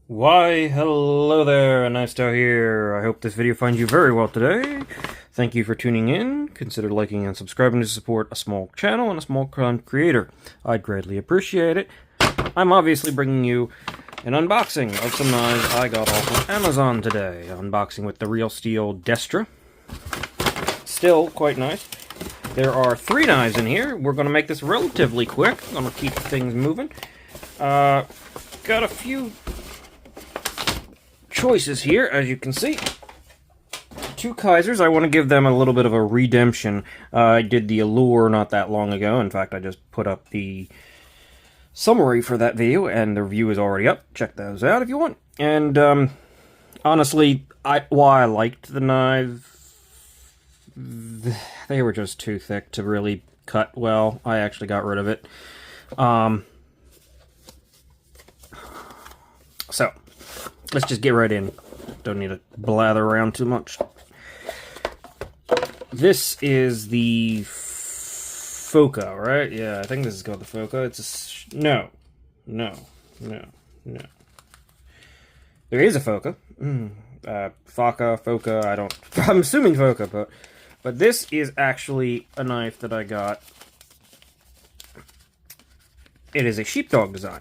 Why, hello there, Nice here. I hope this video finds you very well today. Thank you for tuning in. Consider liking and subscribing to support a small channel and a small content creator. I'd greatly appreciate it. I'm obviously bringing you an unboxing of some knives I got off of Amazon today. Unboxing with the Real Steel Destra. Still quite nice. There are 3 knives in here. We're going to make this relatively quick. I'm going to keep things moving. Got a few choices here, as you can see. 2 Kaisers. I want to give them a little bit of a redemption. I did the Allure not that long ago. In fact, I just put up the summary for that video, and the review is already up. Check those out if you want. And honestly, while I liked the knife, they were just too thick to really cut well. I actually got rid of it. So let's just get right in. Don't need to blather around too much. This is the Phoca, right? Yeah, I think this is called the Phoca. It's a... No. There is a Phoca. Phoca, I don't... I'm assuming Phoca, but this is actually a knife that I got. It is a Sheepdog design.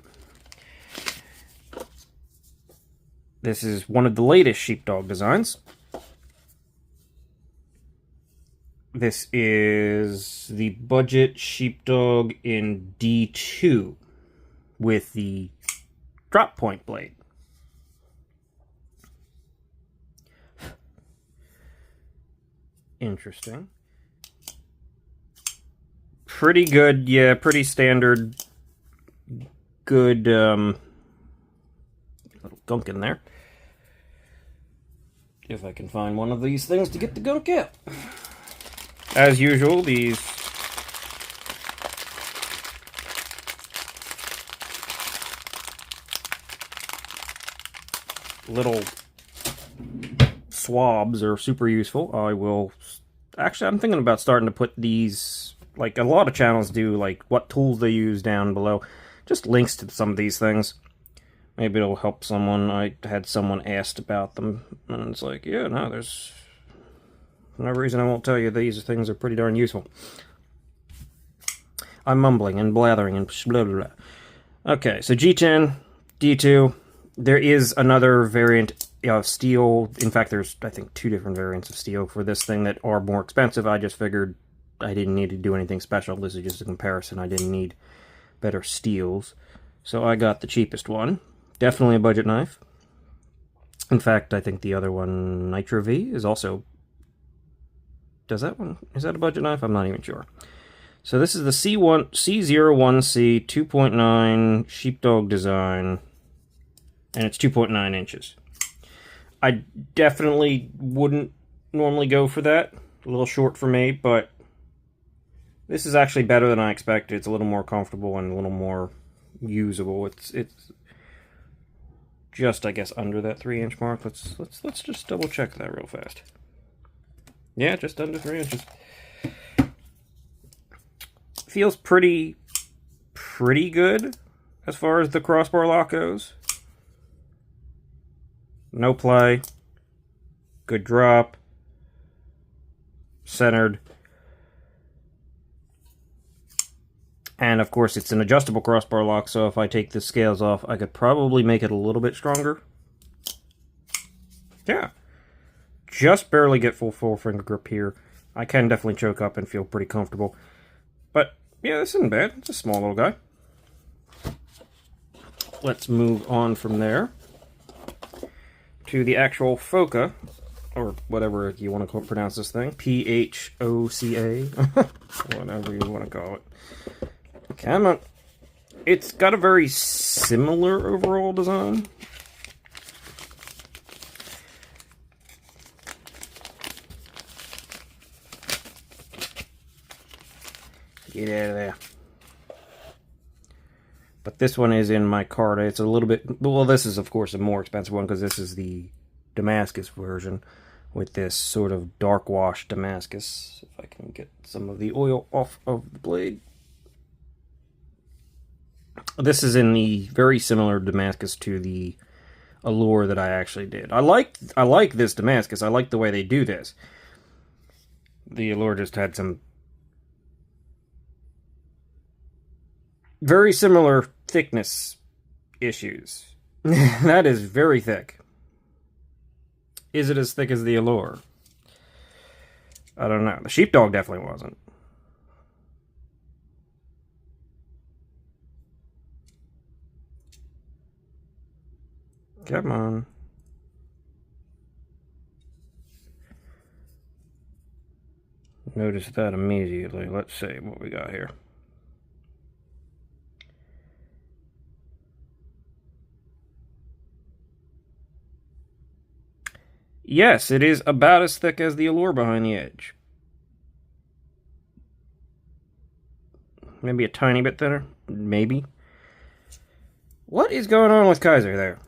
This is one of the latest Sheepdog designs. This is the budget Sheepdog in D2 with the drop point blade. Interesting. Pretty good, yeah, pretty standard. Good, little gunk in there. If I can find one of these things to get the gunk out. As usual, these little swabs are super useful. Actually, I'm thinking about starting to put these, like a lot of channels do, like what tools they use down below. Just links to some of these things. Maybe it'll help someone. I had someone asked about them, and it's like, yeah, no, there's no reason I won't tell you these things are pretty darn useful. I'm mumbling and blathering and blah, blah, blah. Okay, so G10, D2. There is another variant of steel. In fact, there's, I think, 2 different variants of steel for this thing that are more expensive. I just figured I didn't need to do anything special. This is just a comparison. I didn't need better steels. So I got the cheapest one. Definitely a budget knife. In fact, I think the other one, Nitro V, is also... Does that one... Is that a budget knife? I'm not even sure. So this is the C01C 2.9 Sheepdog design. And it's 2.9 inches. I definitely wouldn't normally go for that. A little short for me, but... This is actually better than I expected. It's a little more comfortable and a little more usable. It's just, I guess, under that 3-inch mark. Let's just double check that real fast. Yeah, just under 3 inches. Feels pretty good as far as the crossbar lock goes. No play. Good drop. Centered. And of course it's an adjustable crossbar lock, so if I take the scales off, I could probably make it a little bit stronger. Yeah. Just barely get full finger grip here. I can definitely choke up and feel pretty comfortable. But yeah, this isn't bad. It's a small little guy. Let's move on from there to the actual Phoca, or whatever you want to pronounce this thing. P-H-O-C-A. Whatever you want to call it. Come on. It's got a very similar overall design. Get out of there. But this one is in my cart. It's a little bit... Well, this is, of course, a more expensive one because this is the Damascus version with this sort of dark wash Damascus. If I can get some of the oil off of the blade. This is in the very similar Damascus to the allure that I actually did. I like this Damascus. I like the way they do this. The allure just had some very similar thickness issues. That is very thick. Is it as thick as the allure? I don't know. The Sheepdog definitely wasn't. Come on. Notice that immediately. Let's see what we got here. Yes, it is about as thick as the allure behind the edge. Maybe a tiny bit thinner. Maybe. What is going on with Kaiser there?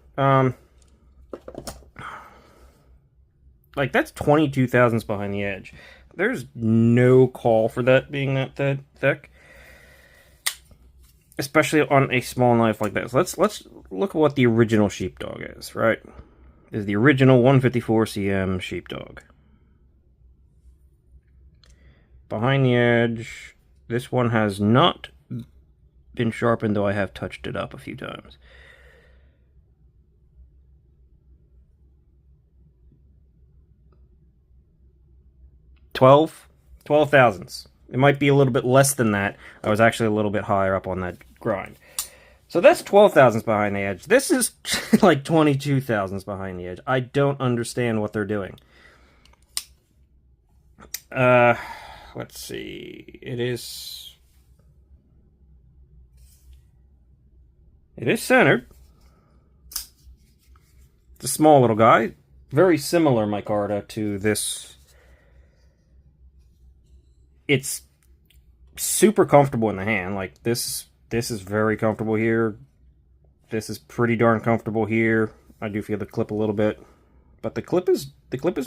Like, that's 22 thousandths behind the edge. There's no call for that being that thick. Especially on a small knife like this. Let's look at what the original Sheepdog is, right? This is the original 154 cm Sheepdog. Behind the edge, this one has not been sharpened, though I have touched it up a few times. Twelve thousandths. It might be a little bit less than that. I was actually a little bit higher up on that grind. So that's 12 thousandths behind the edge. This is like 22 thousandths behind the edge. I don't understand what they're doing. Let's see. It is centered. It's a small little guy. Very similar, micarta, to this. It's super comfortable in the hand. Like, this is very comfortable here. This is pretty darn comfortable here. I do feel the clip a little bit, but the clip is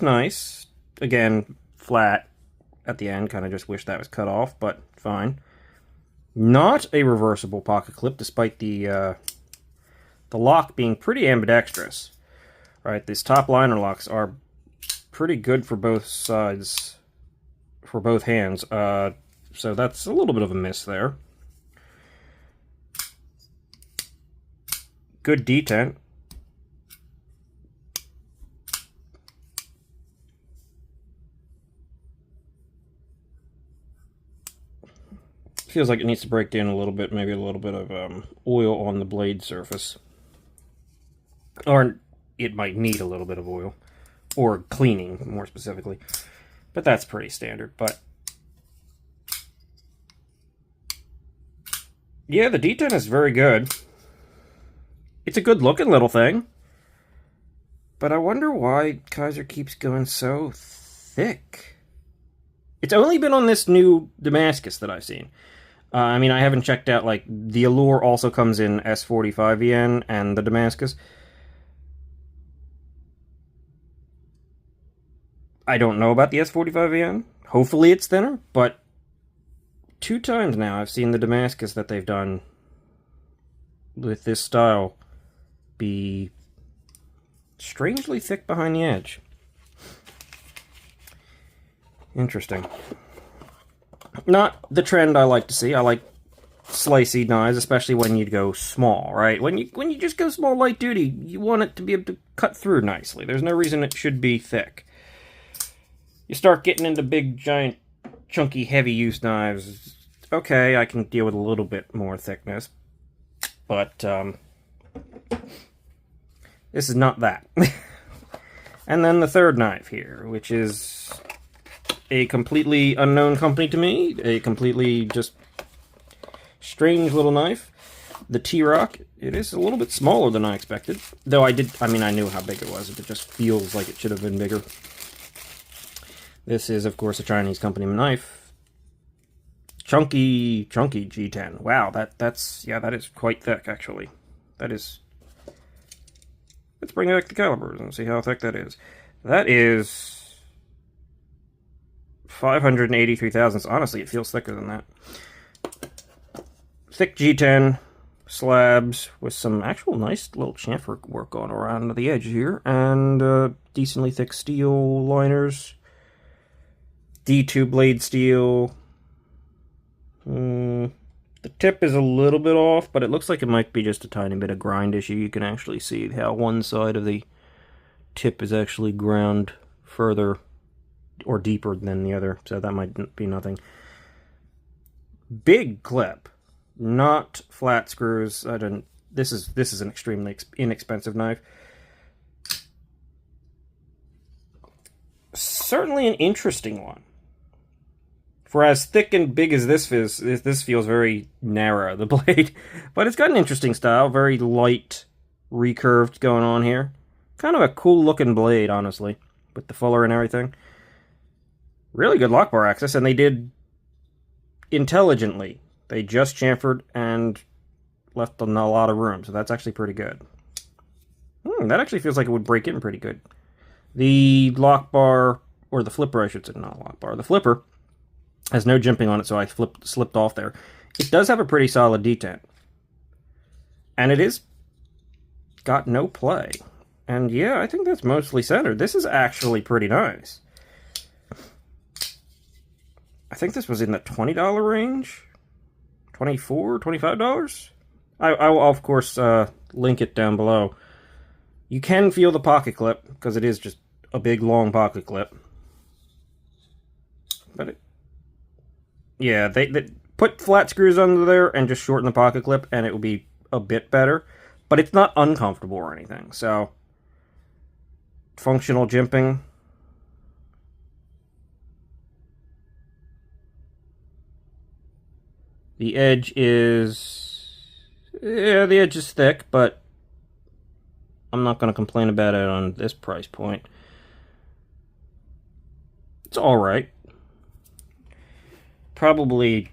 nice. Again, flat at the end. Kind of just wish that was cut off, but fine. Not a reversible pocket clip, despite the lock being pretty ambidextrous. Right, these top liner locks are pretty good for both sides. For both hands, so that's a little bit of a miss there. Good detent. Feels like it needs to break down a little bit, maybe a little bit of oil on the blade surface. Or it might need a little bit of oil. Or cleaning, more specifically. But that's pretty standard. But yeah, the detent is very good. It's a good looking little thing. But I wonder why Kaiser keeps going so thick. It's only been on this new Damascus that I've seen. I mean, I haven't checked out, like, the allure also comes in S45VN and the Damascus. I don't know about the S45VN. Hopefully it's thinner, but 2 times now I've seen the Damascus that they've done with this style be strangely thick behind the edge. Interesting. Not the trend I like to see. I like slicey knives, especially when you go small, right? When you just go small light duty, you want it to be able to cut through nicely. There's no reason it should be thick. You start getting into big, giant, chunky, heavy use knives. Okay, I can deal with a little bit more thickness, but this is not that. And then the third knife here, which is a completely unknown company to me, a completely just strange little knife. The Trock. It is a little bit smaller than I expected, though I knew how big it was. It just feels like it should have been bigger. This is, of course, a Chinese company knife. Chunky G10. Wow, that is quite thick, actually. That is... Let's bring back the calibers and see how thick that is. That is 583 thousandths. Honestly, it feels thicker than that. Thick G10, slabs with some actual nice little chamfer work on around the edge here, and decently thick steel liners. D2 blade steel. The tip is a little bit off, but it looks like it might be just a tiny bit of grind issue. You can actually see how one side of the tip is actually ground further or deeper than the other, so that might be nothing. Big clip, not flat screws. I don't. This is an extremely inexpensive knife. Certainly an interesting one. For as thick and big as this feels very narrow, the blade. But it's got an interesting style, very light, recurved going on here. Kind of a cool looking blade, honestly, with the fuller and everything. Really good lock bar access, and they did intelligently. They just chamfered and left a lot of room, so that's actually pretty good. That actually feels like it would break in pretty good. The lock bar, or the flipper, I should say, not lock bar, the flipper has no jimping on it, so I slipped off there. It does have a pretty solid detent. And it is got no play. And yeah, I think that's mostly centered. This is actually pretty nice. I think this was in the $20 range? $24, $25? I'll of course, link it down below. You can feel the pocket clip, because it is just a big, long pocket clip. But yeah, they put flat screws under there and just shorten the pocket clip, and it will be a bit better. But it's not uncomfortable or anything, so... Functional jimping. The edge is... Yeah, the edge is thick, but I'm not going to complain about it on this price point. It's alright. Probably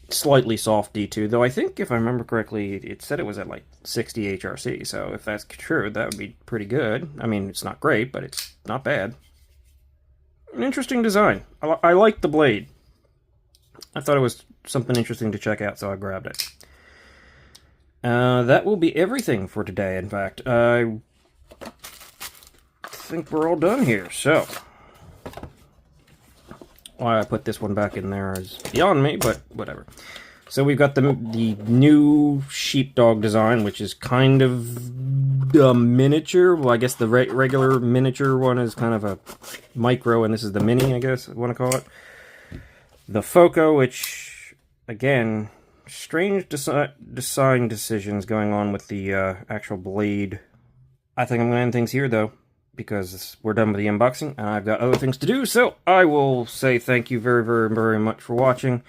slightly soft D2, though I think, if I remember correctly, it said it was at like 60 HRC, so if that's true, that would be pretty good. I mean, it's not great, but it's not bad. An interesting design. I like the blade. I thought it was something interesting to check out, so I grabbed it. That will be everything for today, in fact. I think we're all done here, so... Why I put this one back in there is beyond me, but whatever. So we've got the new Sheepdog design, which is kind of a miniature. Well, I guess the regular miniature one is kind of a micro, and this is the mini, I guess I want to call it. The Phoca, which, again, strange design decisions going on with the actual blade. I think I'm going to end things here, though, because we're done with the unboxing, and I've got other things to do, so I will say thank you very, very, very much for watching.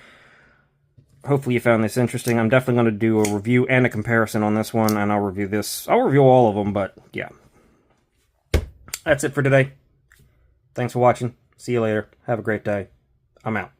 Hopefully you found this interesting. I'm definitely going to do a review and a comparison on this one, and I'll review this. I'll review all of them, but yeah. That's it for today. Thanks for watching. See you later. Have a great day. I'm out.